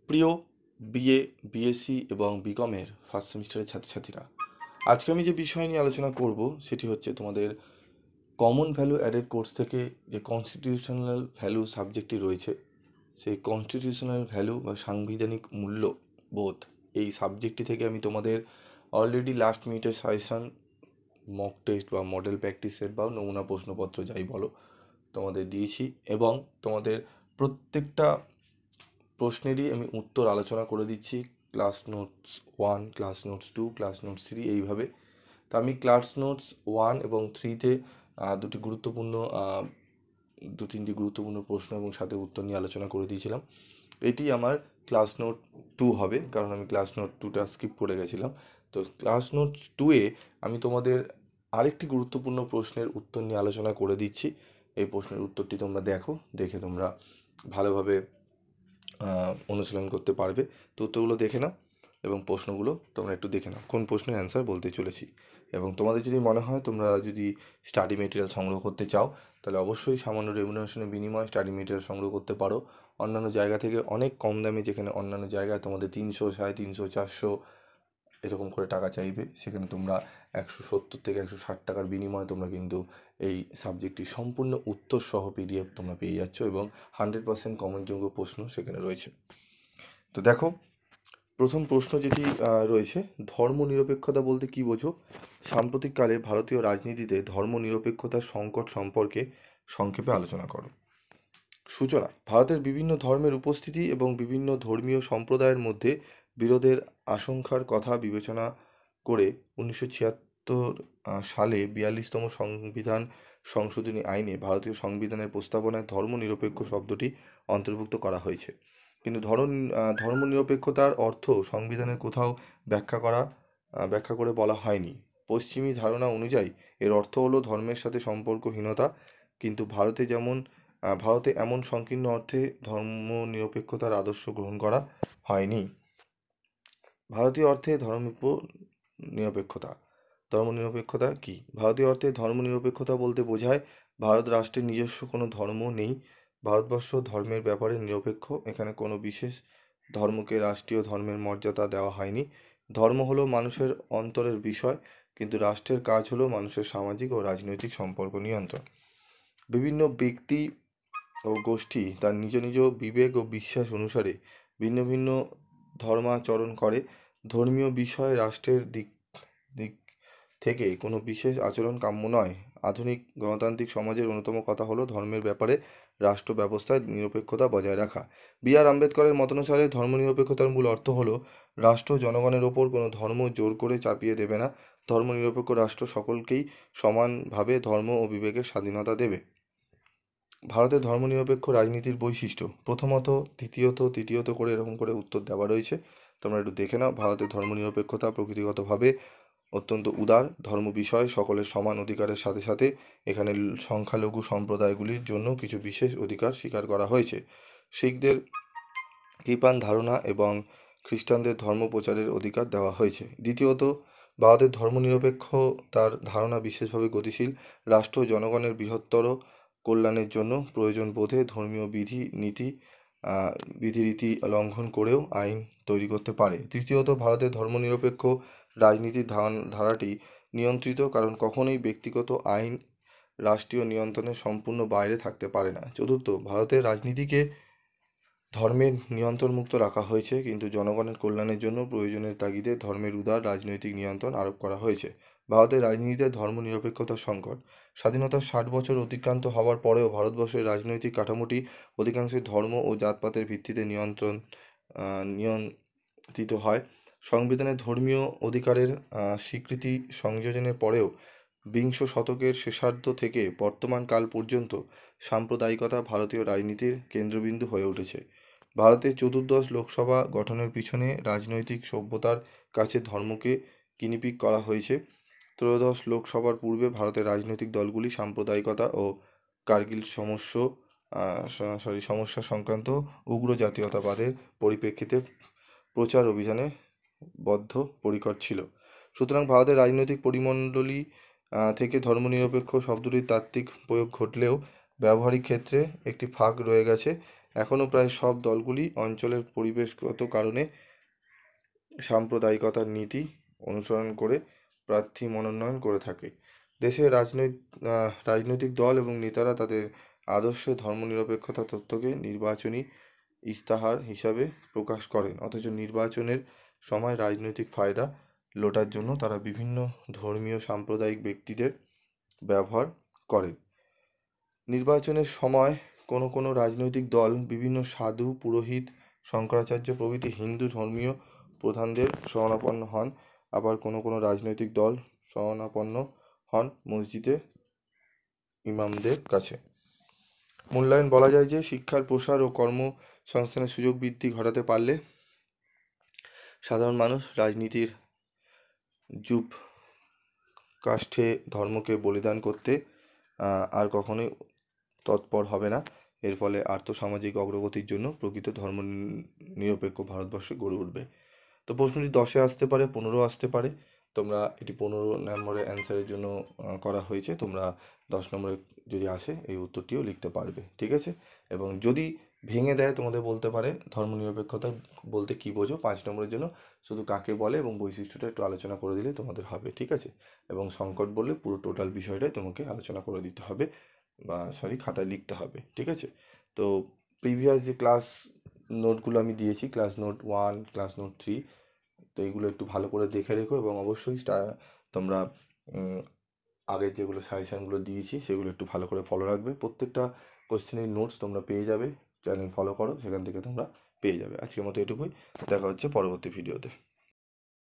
প্রিয় BA, BSc এবং বিকমের first সেমিস্টারের ছাত্রছাত্রীরা, আজকে আমি যে বিষয় নিয়ে আলোচনা করব সেটি হচ্ছে তোমাদের কমন ভ্যালু অ্যাডেড কোর্স থেকে যে কনস্টিটিউশনাল ভ্যালু সাবজেক্টটি রয়েছে, সেই কনস্টিটিউশনাল ভ্যালু বা সাংবিধানিক মূল্যবোধ এই সাবজেক্টটি থেকে আমি তোমাদের অলরেডি লাস্ট মিনিটের সাজেশান, মক টেস্ট বা মডেল প্র্যাকটিস সেট বা নমুনা প্রশ্নপত্র যাই বলো তোমাদের দিয়েছি, এবং তোমাদের প্রত্যেকটা প্রশ্নেরই আমি উত্তর আলোচনা করে দিচ্ছি। Class notes 1, class notes 2, class notes 3 এইভাবে। তো আমি ক্লাস নোটস 1 এবং 3-তে দু তিনটি গুরুত্বপূর্ণ প্রশ্ন এবং সাথে উত্তর নিয়ে আলোচনা করে দিয়েছিলাম। এটি আমার ক্লাস নোট 2 হবে, কারণ আমি ক্লাস নোট 2টা স্কিপ করে গেছিলাম। তো ক্লাস নোট 2-এ আমি তোমাদের আরেকটি গুরুত্বপূর্ণ প্রশ্নের উত্তর নিয়ে আলোচনা করে দিচ্ছি। এই প্রশ্নের উত্তরটি তোমরা দেখে তোমরা ভালোভাবে অনুশীলন করতে পারবে। তো উত্তরগুলো দেখে নাও এবং প্রশ্নগুলো তোমরা একটু দেখে নাও, কোন প্রশ্নের অ্যান্সার বলতে চলেছি। এবং তোমাদের যদি মনে হয় তোমরা যদি স্টাডি মেটেরিয়াল সংগ্রহ করতে চাও, তাহলে অবশ্যই সামান্য রেমুনারেশনের বিনিময়ে স্টাডি মেটেরিয়াল সংগ্রহ করতে পারো অন্যান্য জায়গা থেকে অনেক কম দামে। যেখানে অন্যান্য জায়গায় তোমাদের 300, 350, 400 এরকম করে টাকা চাইবে, সেখানে তোমরা 170 থেকে 160 টাকার বিনিময়ে তোমরা কিন্তু এই সাবজেক্টটির সম্পূর্ণ উত্তর সহ পিডিএফ তোমরা পেয়ে যাচ্ছ, এবং 100% কমনযোগ্য প্রশ্ন সেখানে রয়েছে। তো দেখো, প্রথম প্রশ্ন যেটি রয়েছে, ধর্মনিরপেক্ষতা বলতে কী বোঝো? সাম্প্রতিককালে ভারতীয় রাজনীতিতে ধর্মনিরপেক্ষতার সংকট সম্পর্কে সংক্ষেপে আলোচনা করো। সূচনা: ভারতের বিভিন্ন ধর্মের উপস্থিতি এবং বিভিন্ন ধর্মীয় সম্প্রদায়ের মধ্যে বিরোধের আশঙ্কার কথা বিবেচনা করে 1976 সালে 42তম সংবিধান সংশোধনী আইনে ভারতীয় সংবিধানের প্রস্তাবনায় ধর্মনিরপেক্ষ শব্দটি অন্তর্ভুক্ত করা হয়েছে। কিন্তু ধর্মনিরপেক্ষতার অর্থ সংবিধানের কোথাও ব্যাখ্যা করে বলা হয়নি। পশ্চিমী ধারণা অনুযায়ী এর অর্থ হলো ধর্মের সাথে সম্পর্কহীনতা, কিন্তু ভারতে এমন সংকীর্ণ অর্থে ধর্মনিরপেক্ষতার আদর্শ গ্রহণ করা হয়নি। ভারতীয় অর্থে ধর্মনিরপেক্ষতা কী? ভারতীয় অর্থে ধর্মনিরপেক্ষতা বলতে বোঝায় ভারত রাষ্ট্রের নিজস্ব কোনো ধর্ম নেই। ভারতবর্ষ ধর্মের ব্যাপারে নিরপেক্ষ। এখানে কোনো বিশেষ ধর্মকে রাষ্ট্রীয় ধর্মের মর্যাদা দেওয়া হয়নি। ধর্ম হলো মানুষের অন্তরের বিষয়, কিন্তু রাষ্ট্রের কাজ হলো মানুষের সামাজিক ও রাজনৈতিক সম্পর্ক নিয়ন্ত্রণ। বিভিন্ন ব্যক্তি ও গোষ্ঠী তার নিজ নিজ বিবেক ও বিশ্বাস অনুসারে ভিন্ন ভিন্ন ধর্মাচরণ করে। ধর্মীয় বিষয়ে রাষ্ট্রের দিক দিক থেকে কোনো বিশেষ আচরণ কাম্য নয়। আধুনিক গণতান্ত্রিক সমাজের অন্যতম কথা হলো ধর্মের ব্যাপারে রাষ্ট্র ব্যবস্থায় নিরপেক্ষতা বজায় রাখা। বি.আর. আম্বেদকরের মতানুসারে ধর্মনিরপেক্ষতার মূল অর্থ হলো রাষ্ট্র জনগণের ওপর কোনো ধর্ম জোর করে চাপিয়ে দেবে না। ধর্মনিরপেক্ষ রাষ্ট্র সকলকেই সমানভাবে ধর্ম ও বিবেকের স্বাধীনতা দেবে। ভারতের ধর্মনিরপেক্ষ রাজনীতির বৈশিষ্ট্য: প্রথমত, তৃতীয়ত করে এরকম করে উত্তর দেওয়া রয়েছে, তোমরা একটু দেখে নাও। ভারতের ধর্মনিরপেক্ষতা প্রকৃতিগতভাবে অত্যন্ত উদার। ধর্ম বিষয় সকলের সমান অধিকারের সাথে সাথে এখানে সংখ্যালঘু সম্প্রদায়গুলির জন্য কিছু বিশেষ অধিকার স্বীকার করা হয়েছে। শিখদের কৃপাণ ধারণা এবং খ্রিস্টানদের ধর্ম প্রচারের অধিকার দেওয়া হয়েছে। দ্বিতীয়ত, ভারতের ধর্মনিরপেক্ষতার ধারণা বিশেষভাবে গতিশীল। রাষ্ট্র জনগণের বৃহত্তর কল্যাণের জন্য প্রয়োজন বোধে ধর্মীয় বিধিরীতি লঙ্ঘন করেও আইন তৈরি করতে পারে। তৃতীয়ত, ভারতের ধর্মনিরপেক্ষ রাজনীতির ধারাটি নিয়ন্ত্রিত, কারণ কখনোই ব্যক্তিগত আইন রাষ্ট্রীয় নিয়ন্ত্রণের সম্পূর্ণ বাইরে থাকতে পারে না। চতুর্থ, ভারতের রাজনীতিকে ধর্মের নিয়ন্ত্রণমুক্ত রাখা হয়েছে, কিন্তু জনগণের কল্যাণের জন্য প্রয়োজনের তাগিদে ধর্মের উদার রাজনৈতিক নিয়ন্ত্রণ আরোপ করা হয়েছে। ভারতের রাজনীতিতে ধর্মনিরপেক্ষতার সংকট: স্বাধীনতার 60 বছর অতিক্রান্ত হওয়ার পরেও ভারতবর্ষের রাজনৈতিক কাঠামোটি অধিকাংশই ধর্ম ও জাতপাতের ভিত্তিতে নিয়ন্ত্রিত হয়। সংবিধানে ধর্মীয় অধিকারের স্বীকৃতি সংযোজনের পরেও বিংশ শতকের শেষার্ধ থেকে বর্তমান কাল পর্যন্ত সাম্প্রদায়িকতা ভারতীয় রাজনীতির কেন্দ্রবিন্দু হয়ে উঠেছে। ভারতের 14শ লোকসভা গঠনের পিছনে রাজনৈতিক সভ্যতার কাছে ধর্মকে কিনিপিক করা হয়েছে। ত্রয়োদশ লোকসভার পূর্বে ভারতের রাজনৈতিক দলগুলি সাম্প্রদায়িকতা ও কার্গিল সমস্যা সংক্রান্ত উগ্র জাতীয়তাবাদের পরিপ্রেক্ষিতে প্রচার অভিযানে বদ্ধপরিকর ছিল। সুতরাং ভারতের রাজনৈতিক পরিমণ্ডলী থেকে ধর্মনিরপেক্ষ শব্দটির তাত্ত্বিক প্রয়োগ ঘটলেও ব্যবহারিক ক্ষেত্রে একটি ফাঁক রয়ে গেছে। এখনও প্রায় সব দলগুলি অঞ্চলের পরিবেশগত কারণে সাম্প্রদায়িকতার নীতি অনুসরণ করে প্রার্থী মনোনয়ন করে থাকে। দেশের রাজনৈতিক দল এবং নেতারা তাদের আদর্শে ধর্মনিরপেক্ষতা তত্ত্বকে নির্বাচনী ইস্তাহার হিসাবে প্রকাশ করেন, অথচ নির্বাচনের সময় রাজনৈতিক ফায়দা লোটার জন্য তারা বিভিন্ন ধর্মীয় সাম্প্রদায়িক ব্যক্তিদের ব্যবহার করেন। নির্বাচনের সময় কোনো কোনো রাজনৈতিক দল বিভিন্ন সাধু, পুরোহিত, শঙ্করাচার্য প্রভৃতি হিন্দু ধর্মীয় প্রধানদের শরণাপন্ন হন। আবার কোনো কোনো রাজনৈতিক দল শরণাপন্ন হন মসজিদে ইমামদের কাছে। মূল্যায়ন বলা যায় যে শিক্ষার প্রসার ও কর্মসংস্থানের সুযোগ বৃদ্ধি ঘটাতে পারলে সাধারণ মানুষ রাজনীতির যুপ কাষ্ঠে ধর্মকে বলিদান করতে আর কখনোই তৎপর হবে না। এর ফলে আর্থসামাজিক অগ্রগতির জন্য প্রকৃত ধর্ম নিরপেক্ষ ভারতবর্ষে গড়ে উঠবে। তো প্রশ্নটি 10-এ আসতে পারে, 15 আসতে পারে। তোমরা এটি 15 নম্বরের অ্যান্সারের জন্য করা হয়েছে। তোমরা 10 নম্বরে যদি আসে এই উত্তরটিও লিখতে পারবে, ঠিক আছে। এবং যদি ভেঙে দেয় তোমাদের বলতে পারে ধর্মনিরপেক্ষতা বলতে কী বোঝো 5 নম্বরের জন্য শুধু কাকে বলে এবং বৈশিষ্ট্যটা একটু আলোচনা করে দিলে তোমাদের হবে, ঠিক আছে। এবং সংকট বললে পুরো টোটাল বিষয়টাই তোমাকে আলোচনা করে দিতে হবে বা খাতায় লিখতে হবে, ঠিক আছে। তো প্রিভিয়াস যে ক্লাস নোটগুলো আমি দিয়েছি, ক্লাস নোট 1, ক্লাস নোট 3, তো এইগুলো একটু ভালো করে দেখে রেখো এবং অবশ্যই তোমরা আগের যেগুলো সাজেশানগুলো দিয়েছি সেগুলো একটু ভালো করে ফলো রাখবে। প্রত্যেকটা কোশ্চেনের নোটস তোমরা পেয়ে যাবে, চ্যানেল ফলো করো, সেখান থেকে তোমরা পেয়ে যাবে। আজকের মতো এটুকুই, দেখা হচ্ছে পরবর্তী ভিডিওতে।